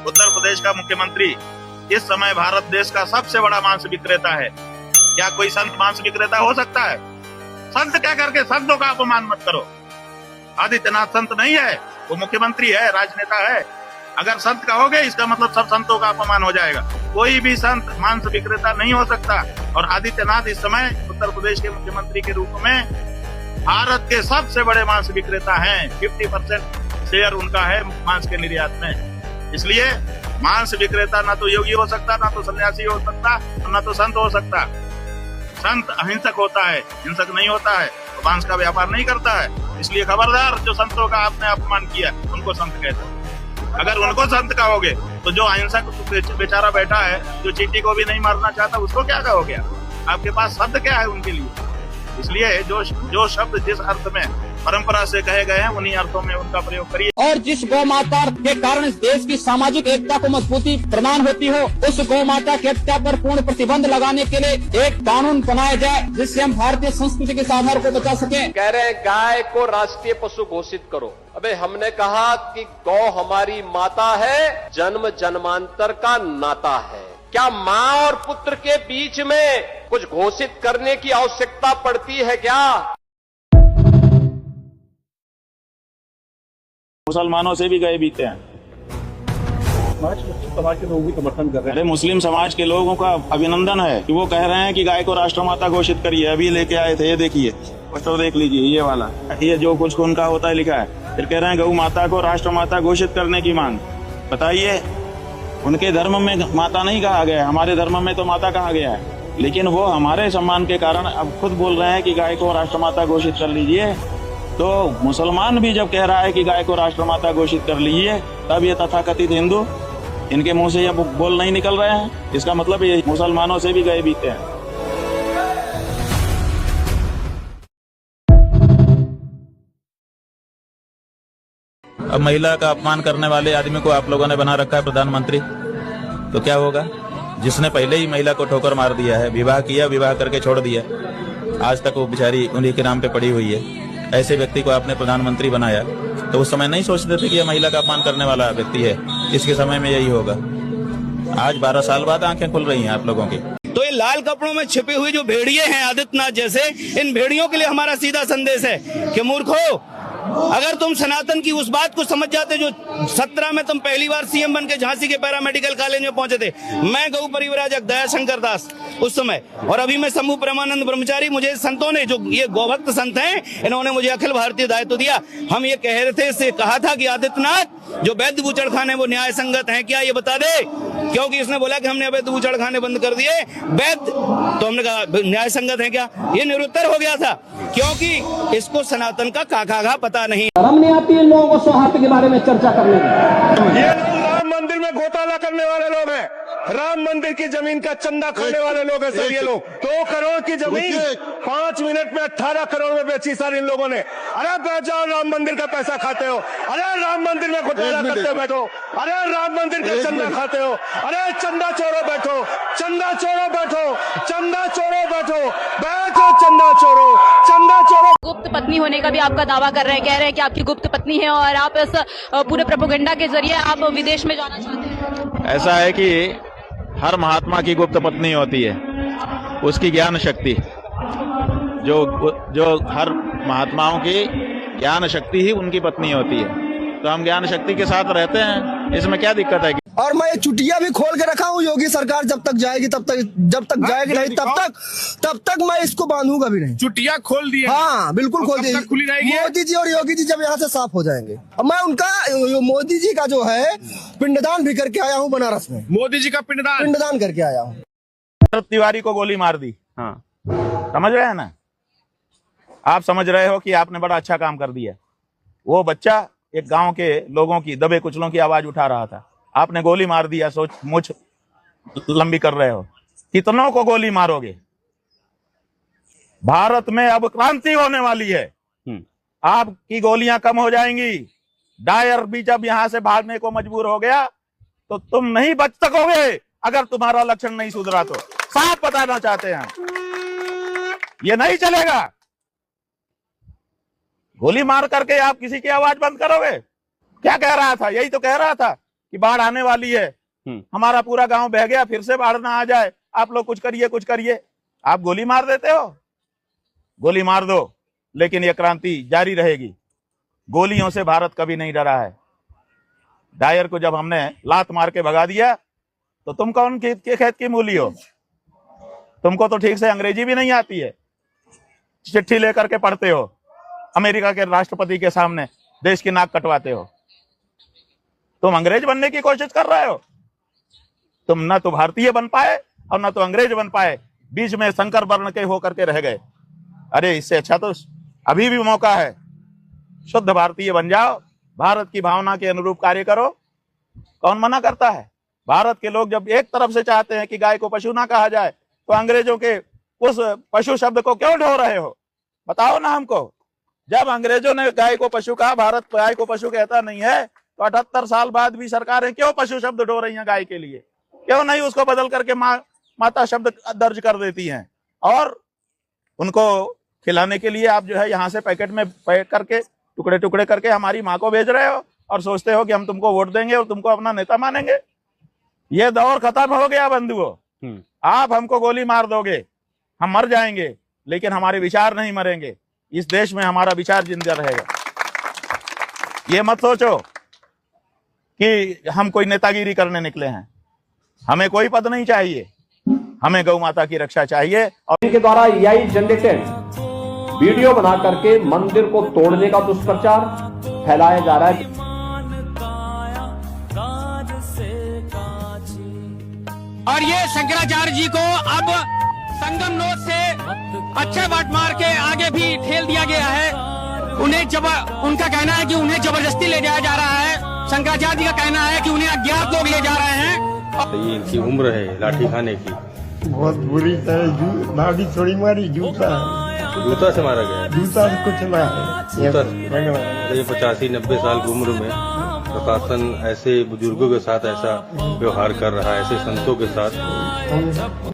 उत्तर प्रदेश का मुख्यमंत्री इस समय भारत देश का सबसे बड़ा मांस विक्रेता है। क्या कोई संत मांस विक्रेता हो सकता है? संत क्या करके संतों का अपमान मत करो। आदित्यनाथ संत नहीं है, वो मुख्यमंत्री है, राजनेता है। अगर संत कहोगे इसका मतलब सब संतों का अपमान हो जाएगा। कोई भी संत मांस विक्रेता नहीं हो सकता। और आदित्यनाथ इस समय उत्तर प्रदेश के मुख्यमंत्री के रूप में भारत के सबसे बड़े मांस विक्रेता हैं। 50% शेयर उनका है मांस के निर्यात में। इसलिए मांस विक्रेता ना तो योगी हो सकता, ना तो सन्यासी हो सकता, ना तो संत हो सकता। संत अहिंसक होता है, हिंसक नहीं होता है, तो मांस का व्यापार नहीं करता है। इसलिए खबरदार, जो संतों का आपने अपमान किया उनको संत कहते हैं। अगर उनको संत कहोगे तो जो अहिंसक बेचारा बैठा है, जो चींटी को भी नहीं मारना चाहता, उसको क्या कहोगे? आपके पास शब्द क्या है उनके लिए? इसलिए जो शब्द जिस अर्थ में परंपरा से कहे गए हैं उन्हीं अर्थों में उनका प्रयोग करिए। और जिस गौ माता के कारण इस देश की सामाजिक एकता को मजबूती प्रदान होती हो, उस गौ माता की हत्या पर पूर्ण प्रतिबंध लगाने के लिए एक कानून बनाया जाए, जिससे हम भारतीय संस्कृति के आधार को बचा सकें। कह रहे हैं गाय को राष्ट्रीय पशु घोषित करो। अबे हमने कहा कि गौ हमारी माता है, जन्म जन्मांतर का नाता है। क्या माँ और पुत्र के बीच में कुछ घोषित करने की आवश्यकता पड़ती है क्या? मुसलमानों से भी गए बीते हैं। समाज के लोग भी समर्थन कर रहे हैं। अरे मुस्लिम समाज के लोगों का अभिनंदन है कि वो कह रहे हैं कि गाय को राष्ट्रमाता घोषित करिए। अभी लेके आए थे, ये देखिए, पोस्टर देख लीजिए, ये वाला, ये जो कुछ उनका होता है लिखा है। फिर कह रहे हैं गौ माता को राष्ट्रमाता घोषित करने की मांग। बताइए, उनके धर्म में माता नहीं कहा गया है, हमारे धर्म में तो माता कहा गया है। लेकिन वो हमारे सम्मान के कारण अब खुद बोल रहे हैं कि गाय को राष्ट्रमाता घोषित कर लीजिए। तो मुसलमान भी जब कह रहा है कि गाय को राष्ट्रमाता घोषित कर लीजिए, तब ये तथाकथित हिंदू, इनके मुंह से ये बोल नहीं निकल रहे हैं। इसका मतलब ये मुसलमानों से भी गए बीते हैं। अब महिला का अपमान करने वाले आदमी को आप लोगों ने बना रखा है प्रधानमंत्री, तो क्या होगा? जिसने पहले ही महिला को ठोकर मार दिया है, विवाह किया, विवाह करके छोड़ दिया, आज तक वो बेचारी उन्हीं के नाम पे पड़ी हुई है। ऐसे व्यक्ति को आपने प्रधानमंत्री बनाया, तो उस समय नहीं सोचते थे कि यह महिला का अपमान करने वाला व्यक्ति है। इसके समय में यही होगा। आज 12 साल बाद आंखें खुल रही हैं आप लोगों की। तो ये लाल कपड़ों में छिपे हुए जो भेड़िए हैं आदित्यनाथ जैसे, इन भेड़ियों के लिए हमारा सीधा संदेश है कि मूर्खो, अगर तुम सनातन की उस बात को समझ जाते जो 17 में तुम पहली बार सीएम बन के झांसी के पैरामेडिकल कॉलेज में पहुंचे थे, मैं गौ परिवराजक दयाशंकर दास उस समय, और अभी मैं शंभू प्रेमानंद ब्रह्मचारी, मुझे संतों ने, जो ये गौभक्त संत हैं, इन्होंने मुझे अखिल भारतीय दायित्व दिया। हम ये कह रहे थे, इससे कहा था कि आदित्यनाथ जो वैद्य बूचड़खाने वो न्याय संगत है क्या, ये बता दे। क्योंकि इसने बोला कि हमने अवैध बूचड़खाने बंद कर दिए, वैद्य, तो हमने कहा न्याय संगत है क्या? ये निरुत्तर हो गया था, क्योंकि इसको सनातन का काका पता नहीं। शर्म नहीं आती इन लोगों को सौहार्द के बारे में चर्चा करने में। ये राम मंदिर में घोटाला करने वाले लोग हैं। राम मंदिर की जमीन का चंदा खाने वाले लोग हैं सर। ये लोग 2 करोड़ की जमीन 5 मिनट में 18 करोड़ में बेची सर इन लोगों ने। अरे बैठ जाओ, राम मंदिर का पैसा खाते हो। अरे राम मंदिर में घोटाला करते बैठो। अरे राम मंदिर का चंदा खाते हो। अरे चंदा चोरो बैठो, चंदा चोरो बैठो, चंदा चोरो बैठो, बैठो चंदा चोरो, चंदा चोरो। गुप्त पत्नी होने का भी आपका दावा कर रहे हैं, कह रहे हैं कि आपकी गुप्त पत्नी है और आप इस पूरे प्रोपेगेंडा के जरिए आप विदेश में जाना चाहते हैं। ऐसा है कि हर महात्मा की गुप्त पत्नी होती है, उसकी ज्ञान शक्ति, जो हर महात्माओं की ज्ञान शक्ति ही उनकी पत्नी होती है। तो हम ज्ञान शक्ति के साथ रहते हैं, इसमें क्या दिक्कत है? और मैं ये चुटिया भी खोल के रखा हूँ। योगी सरकार जब तक जाएगी तब तक, जब तक जाएगी नहीं तब तक मैं इसको बांधूंगा भी नहीं। चुटिया खोल दिया। हाँ बिल्कुल खोल दी। खुली रहेगी। मोदी जी और योगी जी जब यहाँ से साफ हो जाएंगे, अब मैं उनका मोदी जी का जो है पिंडदान भी करके आया हूँ बनारस में। मोदी जी का पिंडदान करके आया हूँ। तिवारी को गोली मार दी। हाँ, समझ रहे हैं ना? आप समझ रहे हो कि आपने बड़ा अच्छा काम कर दिया। वो बच्चा एक गांव के लोगों की, दबे कुचलों की आवाज उठा रहा था, आपने गोली मार दिया। सोच, मुझ लंबी कर रहे हो, कितनों को गोली मारोगे? भारत में अब क्रांति होने वाली है। आपकी गोलियां कम हो जाएंगी। डायर भी जब यहां से भागने को मजबूर हो गया, तो तुम नहीं बच सकोगे अगर तुम्हारा लक्षण नहीं सुधरा। तो साफ बताना चाहते हैं, ये नहीं चलेगा। गोली मार करके आप किसी की आवाज बंद करोगे? क्या कह रहा था? यही तो कह रहा था कि बाढ़ आने वाली है, हमारा पूरा गांव बह गया, फिर से बाढ़ ना आ जाए, आप लोग कुछ करिए कुछ करिए। आप गोली मार देते हो, गोली मार दो, लेकिन ये क्रांति जारी रहेगी। गोलियों से भारत कभी नहीं डरा है। डायर को जब हमने लात मार के भगा दिया तो तुम कौन के खेत की मूली हो? तुमको तो ठीक से अंग्रेजी भी नहीं आती है, चिट्ठी लेकर के पढ़ते हो, अमेरिका के राष्ट्रपति के सामने देश की नाक कटवाते हो। तुम अंग्रेज बनने की कोशिश कर रहे हो। तुम ना तो भारतीय बन पाए और ना तो अंग्रेज बन पाए, बीच में संकर वर्ण के होकर के रह गए। अरे इससे अच्छा तो अभी भी मौका है, शुद्ध भारतीय बन जाओ, भारत की भावना के अनुरूप कार्य करो। कौन मना करता है? भारत के लोग जब एक तरफ से चाहते हैं कि गाय को पशु ना कहा जाए, तो अंग्रेजों के उस पशु शब्द को क्यों ढो रहे हो? बताओ ना हमको। जब अंग्रेजों ने गाय को पशु कहा, भारत गाय को पशु कहता नहीं है, तो 78 साल बाद भी सरकारें क्यों पशु शब्द ढो रही हैं गाय के लिए? क्यों नहीं उसको बदल करके माता शब्द दर्ज कर देती हैं? और उनको खिलाने के लिए आप जो है यहाँ से पैकेट में पैक करके टुकड़े टुकड़े करके हमारी माँ को भेज रहे हो और सोचते हो कि हम तुमको वोट देंगे और तुमको अपना नेता मानेंगे। ये दौर खत्म हो गया बंधुओं। आप हमको गोली मार दोगे, हम मर जाएंगे, लेकिन हमारे विचार नहीं मरेंगे। इस देश में हमारा विचार जिंदा रहेगा। ये मत सोचो कि हम कोई नेतागिरी करने निकले हैं। हमें कोई पद नहीं चाहिए, हमें गौ माता की रक्षा चाहिए। और इनके द्वारा AI जनरेटेड वीडियो बना करके मंदिर को तोड़ने का दुष्प्रचार फैलाया जा रहा है। और ये शंकराचार्य जी को अब संगम नोट से अच्छा बाट मार के आगे भी ठेल दिया गया है। उनका कहना है कि उन्हें जबरदस्ती ले जाया जा रहा है। शंकराचार्य जी का कहना है कि उन्हें अज्ञात लोग ले जा रहे हैं। ये इनकी उम्र है लाठी खाने की। बहुत बुरी तरह नाड़ी थोड़ी मारी, जूता से मारा गया। जूता से कुछ ना है। ये 85-90 साल की उम्र में प्रशासन ऐसे बुजुर्गों के साथ ऐसा व्यवहार कर रहा है, ऐसे संतों के साथ।